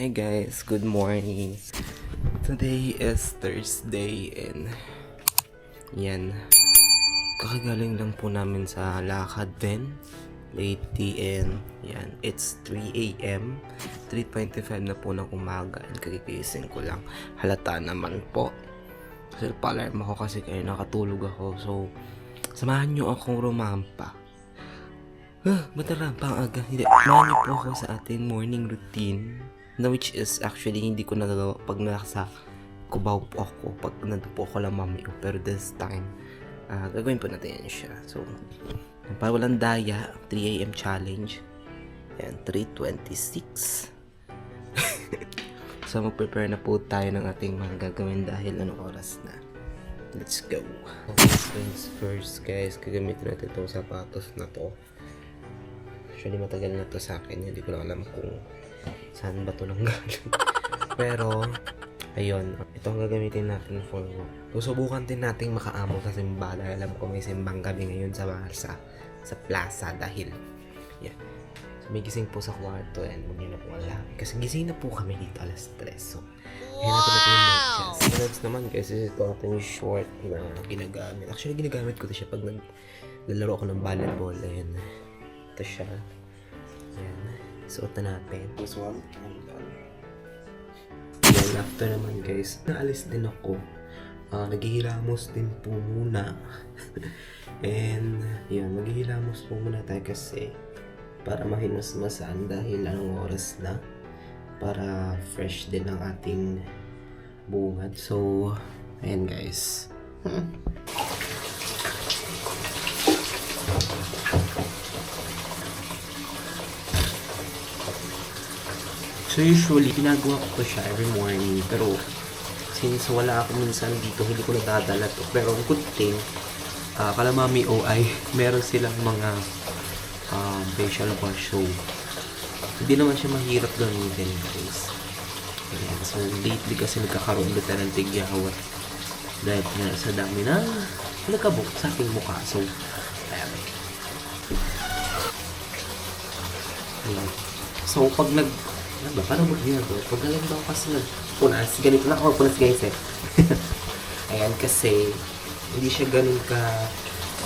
Hi guys, good morning. Today is Thursday and yan. Kakagaling lang po namin sa lakad din. Lately and yan, it's 3 a.m. 3:25 na po ng umaga and kagigising ko lang. Halata naman po. Kasi pa-alarm ako kasi kaya nakatulog ako. So, samahan nyo akong rumampa. Matarampa ang aga. Hindi, samahan niyo po ako sa ating morning routine. Na which is actually hindi ko nagagawa pag nasa Cubao po ako. Pag nandun po ako lang mami ko. Pero this time, gagawin po natin yan siya. So, para walang daya, 3 a.m. challenge. Yan, 3:26. So, mag-prepare na po tayo ng ating mga gagawin dahil anong oras na. Let's go. Things first guys, gagamitin natin itong sapatos na to. Actually, matagal na to sa akin. Hindi ko na alam kung saan ba to nanggaling. Pero, ayun. Ito ang gagamitin natin for work. Susubukan din natin makaamo sa simbahan. Alam ko may simbang gabi ngayon sa Barsa. Sa plaza dahil, yeah. So, may gising po sa kwarto and huwag nyo na po alam. Kasi gising na po kami dito alas 3. So, ayan natin natin yung medyas. Next naman guys, ito natin yung short na ginagamit. Actually, ginagamit ko ito siya pag naglalaro ako ng volleyball. Ayan. Ito siya. Ayan. Suot na natin. This one. Ayan. After naman guys, naalis din ako. Naghihilamos din po muna. And yun, maghihilamos po muna tayo kasi para mahimas-masan dahil anong oras na para fresh din ang ating bungad. So, ayan guys. So usually, ginagawa ko siya every morning. Pero, since wala ako minsan dito, hindi ko nadadala to. Pero, good thing, Kalamami OI, meron silang mga facial wash. So, hindi naman siya mahirap gamitin, guys. Ayan. So, lately kasi nagkakaroon ulit ng tigyawat. Dahil nga sa dami na nagkabuk sa ating mukha. So, ayan. Ayan. So, pag ano ba? Parang mag-ginagawa. Pag nalang kasi nagpunas. Ganito na ako punas guys eh. Ayan kasi hindi siya ganun ka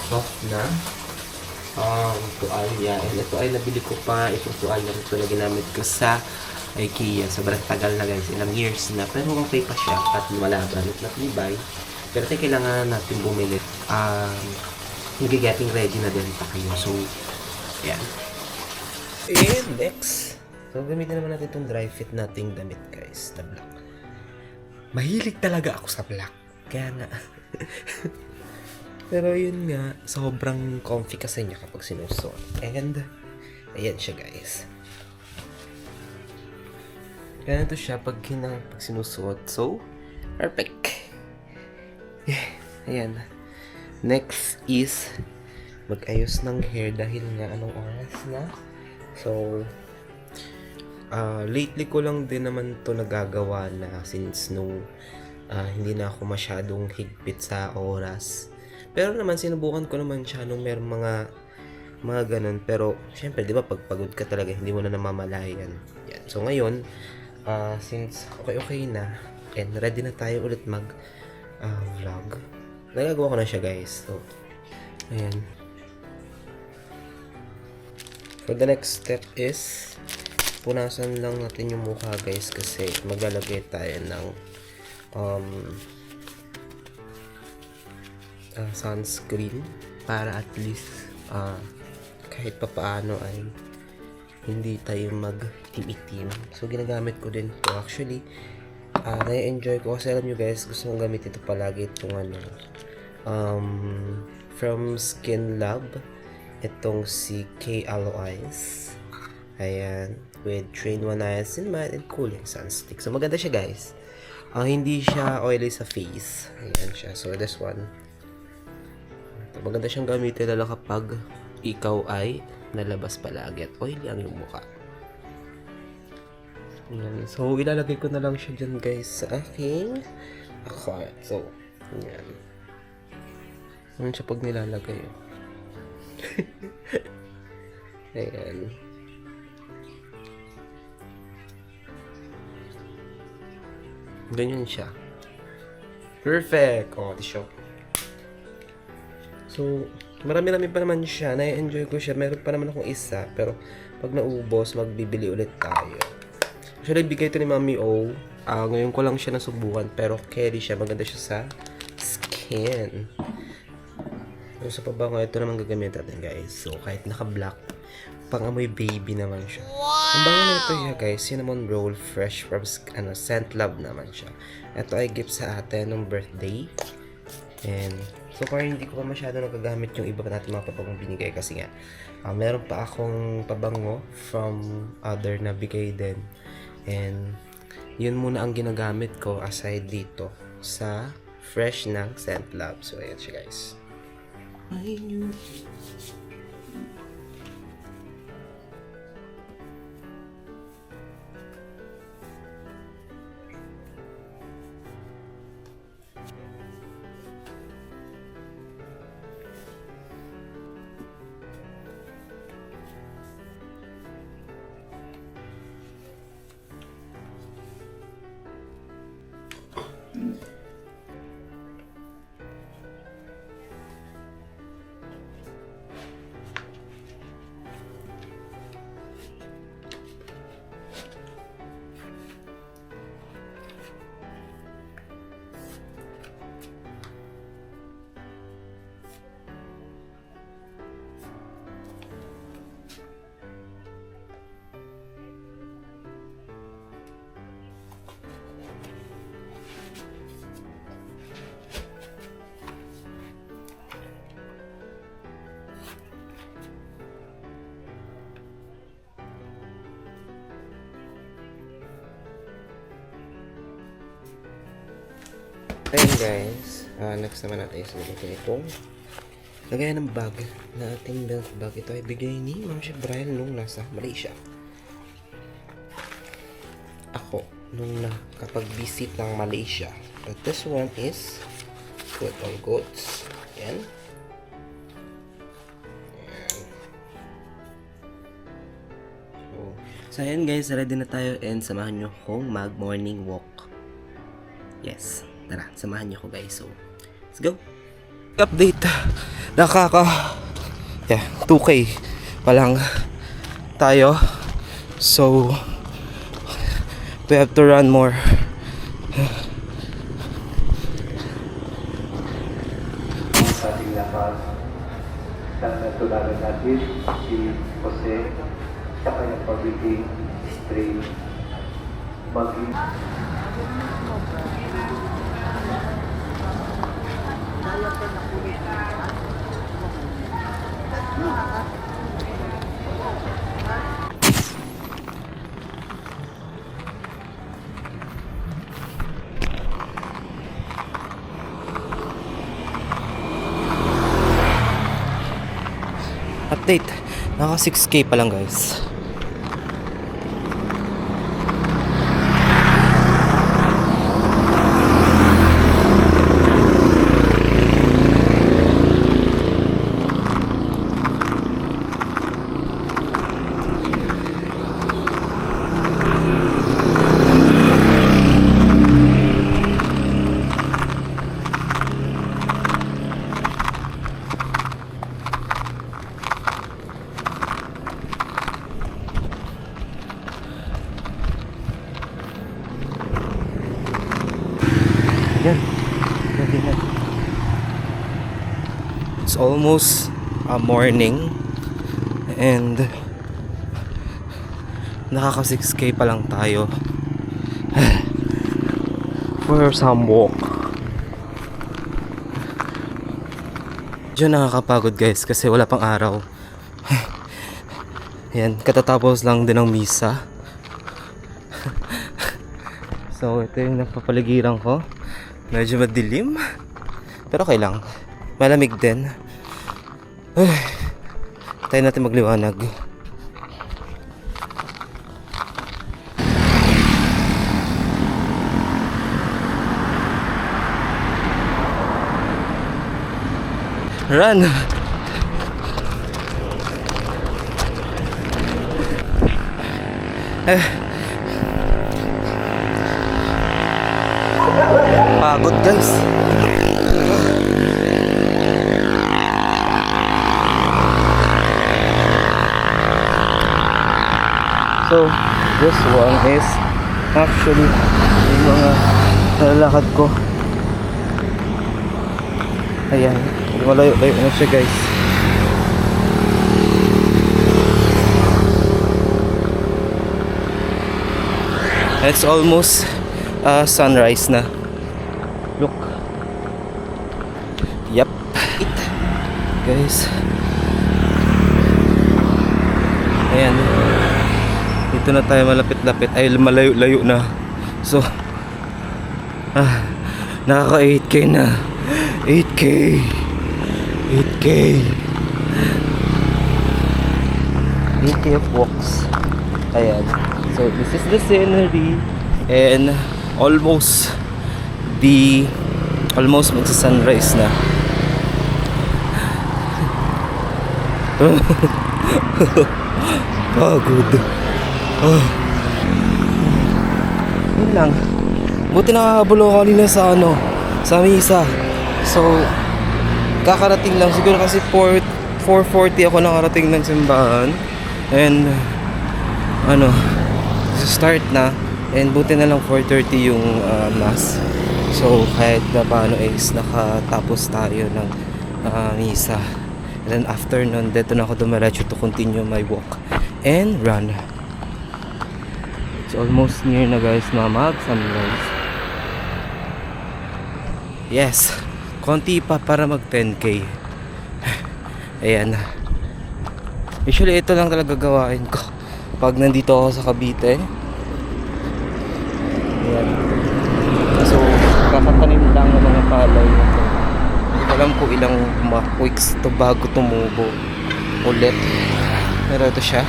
soft na tuwalya. And ito ay nabili ko pa. Itong tuwalya ito na ginamit ko sa IKEA. Sobrang tagal na guys. Ilang years na. Pero okay pa siya. At malaban at natibay. Pero tayo kailangan natin bumili. Getting ready na din pa kayo. So, ayan. And next. So, gamitin naman natin itong dry fit nating damit, guys, na black. Mahilig talaga ako sa black. Kaya nga. Pero yun nga, sobrang comfy kasi niya kapag sinusuot. And, ayan siya, guys. Ganito siya pag sinusuot. So, perfect. Yeah, ayan. Next is, mag-ayos ng hair dahil nga anong oras na. So, lately ko lang din naman to nagagawa na since nung hindi na ako masyadong higpit sa oras. Pero naman sinubukan ko naman siya nung merong mga ganun. Pero syempre, di ba pag pagod ka talaga, hindi mo na namamalayan. Yan. So ngayon, since okay na and ready na tayo ulit mag vlog, nagagawa ko na siya guys. So, ayan. For the next step is punasan lang natin yung mukha guys kasi maglalagay tayo ng sunscreen para at least kahit papaano ay hindi tayo mag-itim-itim. So ginagamit ko din to actually. Na-enjoy ko kasi alam nyo guys, gusto kong gamitin ito palagi itong from Skin Lab, itong si K Aloes. Ayan, with Train 1 Niacinamide and Cooling Sunstick. So maganda siya guys. Hindi siya oily sa face. Ayan siya. So this one, maganda siyang gamitin lalo kapag ikaw ay nalabas palagi at oily ang iyong mukha. Ayan. So ilalagay ko na lang siya dyan guys sa aking cart. So ayan. Ayan siya pag nilalagay. Ayan. Ganyan siya. Perfect! Oh, tissue. So, marami-rami pa naman siya. Na-enjoy ko siya. Meron pa naman akong isa. Pero, pag naubos, magbibili ulit tayo. Actually, bigay ito ni Mami O. Ngayon ko lang siya nasubukan. Pero, carry siya. Maganda siya sa skin. So, sa pabango, ito naman gagamit natin, guys. So, kahit naka-black, pang-amoy baby naman siya. Ang bango na ito siya, guys. Cinnamon roll, fresh from scent love naman siya. Ito ay gift sa atin nung birthday. And, so far, hindi ko pa masyado nagagamit yung iba pa natin mga pabangong binigay kasi nga, meron pa akong pabango from other na bigay din. And, yun muna ang ginagamit ko aside dito sa fresh ng scent love. So, ayan siya, guys. Ayun guys, next naman natin is nilagay itong lagayan ng bag na ating belt bag. Ito ay bigay ni Ma'am Chef Brian nung nasa Malaysia. Ako, nung nakapag-visit ng Malaysia. But this one is good on goods. Ayan. So ayan guys, ready na tayo and samahan nyo kong mag-morning walk. Yes. Tara, samahan niyo ko guys. So, let's go. Update. 2K pa lang tayo. So, we have to run more. Sa ating lakas, natularan natin si Jose sa kanyang pagiging straight. Update. Naka 6K pa lang guys. Yan. It's almost morning and nakaka 6K pa lang tayo for some walk. Diyan nakakapagod guys kasi wala pang araw. Yan, katatapos lang din ng misa. So ito yung nagpapaligiran ko. Medyo madilim. Pero okay lang. Malamig din. Tayo natin magliwanag. Run! Pagod guys. So, this one is actually yung mga nalalakad ko. Ayan, malayo-layo na siya guys. It's almost sunrise na. Look. Yep. Guys. Ayan. Dito na tayo malapit-lapit. Ay, malayo-layo na. So, nakaka 8K na. 8K. 8K. 8K of walks. Ayan. So, this is the scenery. And almost magsa-sunrise na. Pagod. Yun lang. Buti nakakabulo ako kanina sa misa. So, kakarating lang. Siguro kasi 4:40 ako nakarating ng simbahan. And, start na. And buti na lang 4:30 yung mass. So, kahit na paano is nakatapos tayo ng misa. And then after nun, dito na ako dumiretso to continue my walk and run. It's almost near na guys na mag-sunrise. Yes, konti pa para mag 10K. Ayan. Usually ito lang talaga gawain ko pag nandito ako sa Cavite. Ayan. So, kakatanim lang ng mga palay na to. Hindi ko alam kung ilang weeks to bago tumubo ulit. Pero ito siya.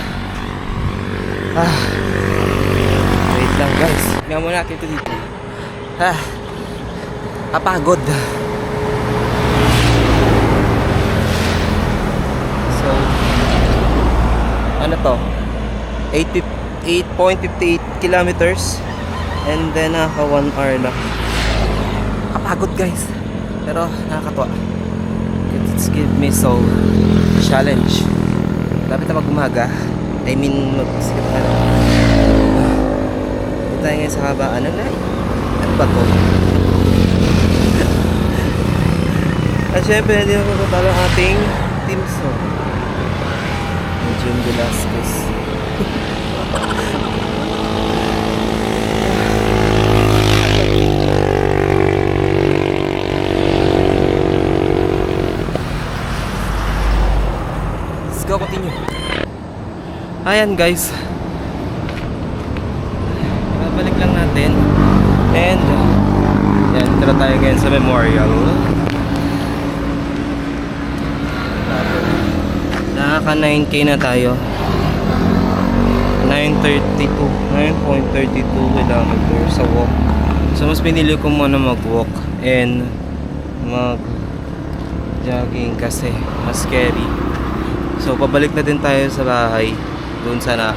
Wait lang guys. Tingnan muna natin ito dito. Kapagod. So, ano to? 8.58 kilometers. And then naka 1 hour lang. Kapagod guys. Pero nakakatuwa. It's give me so challenge. Lapit na mag-umaga. I mean mag-skip na lang. Ito tayo ngayon sa kabaan. Ano ba to? At syempre hindi na papatalo ang ating team song. June Velasquez. Let's go, continue. Ayan guys, balik lang natin. And yan, tira tayo ngayon sa memorial. Nakaka 9K na tayo. 9.32 kilometers sa walk. So mas pinili ko muna mag-walk and mag-jogging kasi mas scary. So pabalik na din tayo sa bahay. Doon sana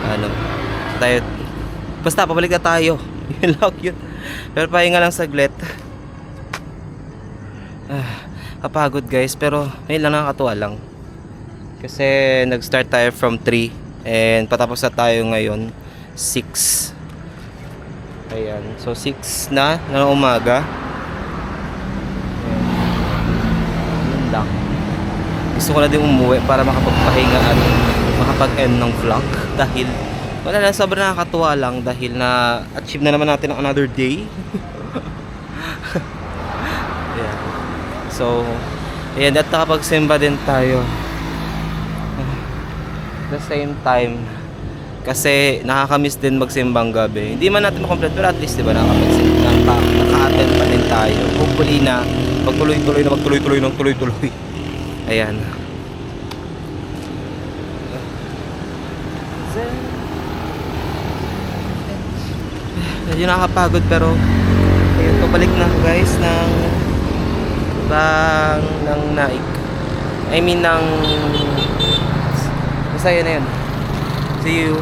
tayo. Basta pabalik na tayo. Yun lang yun. Pero pahinga lang saglit. Kapagod guys, pero ngayon lang nakakatuwa lang. Kasi nag-start tayo from 3 and patapos na tayo ngayon 6. Ayan. So 6 na ng umaga. Yun lang. Gusto ko na din umuwi para makapagpahinga at makapag-end ng vlog. Dahil wala lang, sobrang nakakatuwa lang dahil na achieve na naman natin ang another day. Ayan. So ayan, at nakapagsimba din tayo the same time kasi nakakamiss din magsimbang gabi. Hindi man natin makomplete pero at least diba naka-attend pa din tayo. Hopefully na magtuloy-tuloy. Ayan. Medyo nakakapagod pero ayun, pabalik na guys ng Naik. I mean ng basta yun na yun. See you.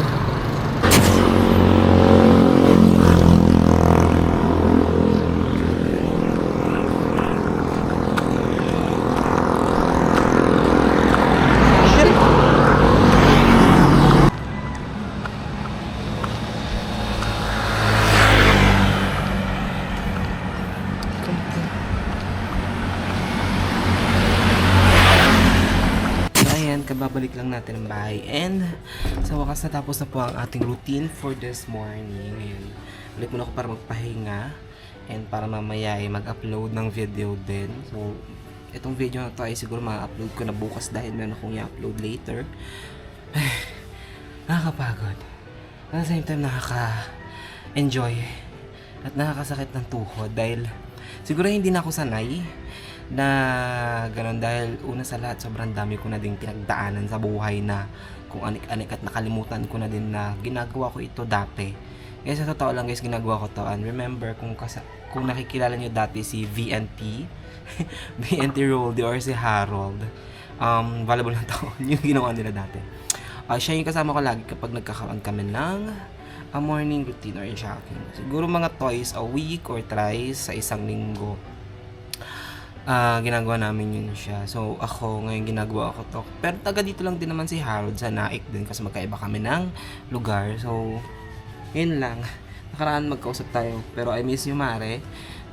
kakabalik lang natin ng bahay. And sa wakas natapos na po ang ating routine for this morning. Ayan. Balik muna ako para magpahinga. And para mamaya ay mag-upload ng video din. So, itong video na to ay siguro ma-upload ko na bukas dahil meron akong i-upload later. Nakakapagod. At the same time, nakaka-enjoy. At nakakasakit ng tuhod dahil siguro hindi na ako sanay na ganun dahil una sa lahat sobrang dami ko na din pinagdaanan sa buhay na kung anik-anik at nakalimutan ko na din na ginagawa ko ito dati. Kaya sa totoo lang guys, ginagawa ko to. And remember, kung nakikilala nyo dati si VNT, VNT Roldy or si Harold, valuable na taon yung ginawa nila dati. Siya yung kasama ko lagi kapag nagkakaroon kami ng morning routine or shocking. Siguro mga twice a week or thrice sa isang linggo. Ginagawa namin yun siya. So, ako, ngayon ginagawa ko to. Pero taga dito lang din naman si Harold sa Naik din kasi magkaiba kami ng lugar. So, yun lang. Nakaraan magkausap tayo. Pero I miss you, Mare.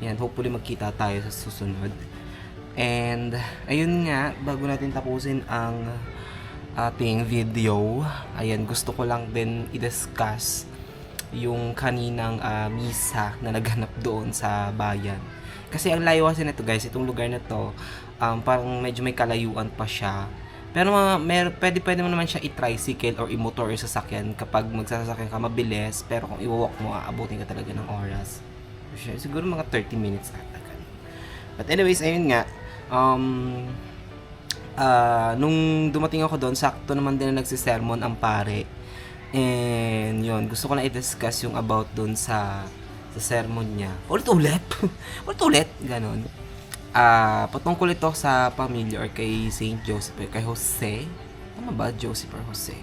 Yan, hopefully magkita tayo sa susunod. And, ayun nga, bago natin tapusin ang ating video, ayan, gusto ko lang din i-discuss yung kaninang misa na naghanap doon sa bayan. Kasi ang layo kasi nito guys, itong lugar na to, parang medyo may kalayuan pa siya. Pero pwede mo naman siya i-tricycle or i-motor or sasakyan kapag magsasakyan ka mabilis. Pero kung i-walk mo, aabutin ka talaga ng oras. Siguro mga 30 minutes ata. But anyways, ayun nga. Nung dumating ako doon, sakto naman din na nagsisermon ang pare. And yun, gusto ko na i-discuss yung about doon sa sermon niya. Ulit, ganon. Patungkol ito sa pamilya or kay Saint Joseph or kay Jose. Tama ba? Joseph or Jose?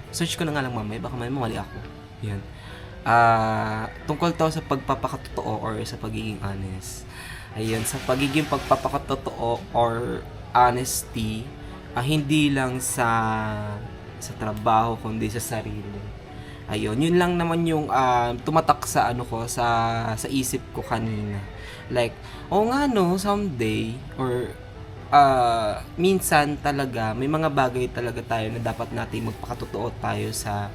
Search ko na nga lang mamaya, baka may mali ako. Yan. Tungkol to sa pagpapakatotoo or sa pagiging honest. Ayun, sa pagiging pagpapakatotoo or honesty, hindi lang sa trabaho kundi sa sarili. Ayun, yun lang naman yung tumatak sa sa isip ko kanina. Like, nga no, someday or minsan talaga may mga bagay talaga tayo na dapat natin magpakatotoo tayo sa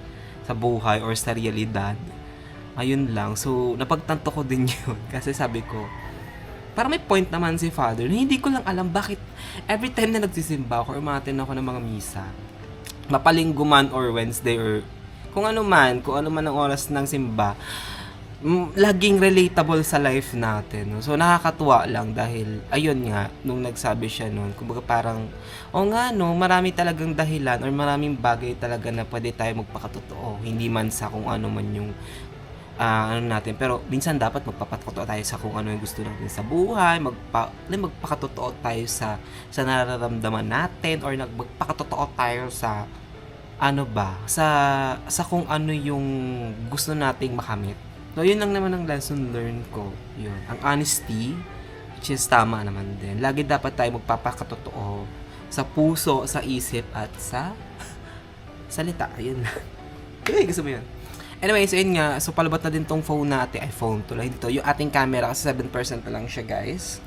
buhay or sa realidad. Ayun lang. So, napagtanto ko din yun kasi sabi ko, parang may point naman si Father na hindi ko lang alam bakit every time na nagsisimba ako or umatin ako ng mga misa, mapalinggo man or Wednesday or kung ano man ang oras ng simba, laging relatable sa life natin. No? So, nakakatuwa lang dahil, ayun nga, nung nagsabi siya nun, kumbaga parang, marami talagang dahilan or maraming bagay talaga na pwede tayo magpakatotoo. Hindi man sa kung ano man yung natin. Pero, minsan dapat magpapakatotoo tayo sa kung ano yung gusto natin sa buhay, magpakatotoo tayo sa nararamdaman natin or magpakatotoo tayo sa sa kung ano yung gusto nating makamit. So, yun lang naman ang lesson learned ko. Yun. Ang honesty, which is tama naman din. Lagi dapat tayo magpapakatotoo sa puso, sa isip, at sa salita. Ayun lang. Gusto mo yun? Anyway, so yun nga. So, palabot na din tong phone natin. iPhone to lang dito. Yung ating camera kasi 7% na lang siya, guys.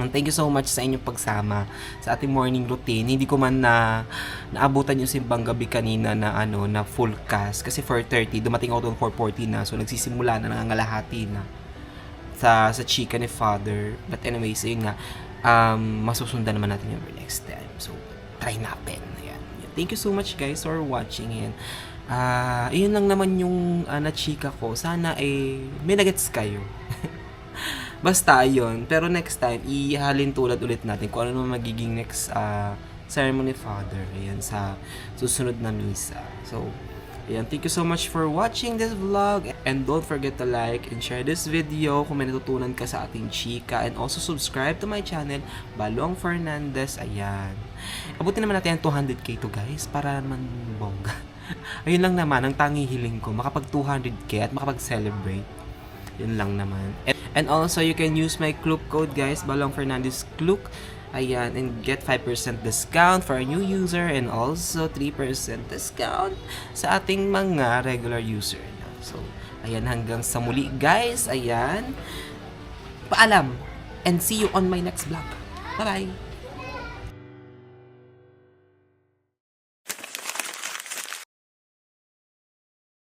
And thank you so much sa inyong pagsama sa ating morning routine. Hindi ko man naabutan yung simbang gabi kanina na na full cast kasi 4:30 dumating ako doon 4:40 na, so nagsisimula na nangangalahati na sa chika ni Father. But anyways, yun nga, masusundan naman natin yung next time. So try natin. Ayan. Thank you so much guys for watching. And yun lang naman yung na-chika ko. Sana may nagets kayo. Basta yun. Pero next time, ihalin tulad ulit natin kung ano naman magiging next ceremony Father. Ayan, sa susunod na misa. So, ayan. Thank you so much for watching this vlog. And don't forget to like and share this video kung may natutunan ka sa ating chika. And also subscribe to my channel, Balong Fernandez. Ayan. Abutin naman natin ang 200k to guys para naman bongga. Ayun lang naman, ang tanging hiling ko. Makapag 200k at makapag-celebrate. Yun lang naman. And also, you can use my Klook code, guys. Balong Fernandez Klook. Ayan. And get 5% discount for a new user. And also, 3% discount sa ating mga regular user. So, ayan. Hanggang sa muli, guys. Ayan. Paalam. And see you on my next vlog. Bye-bye.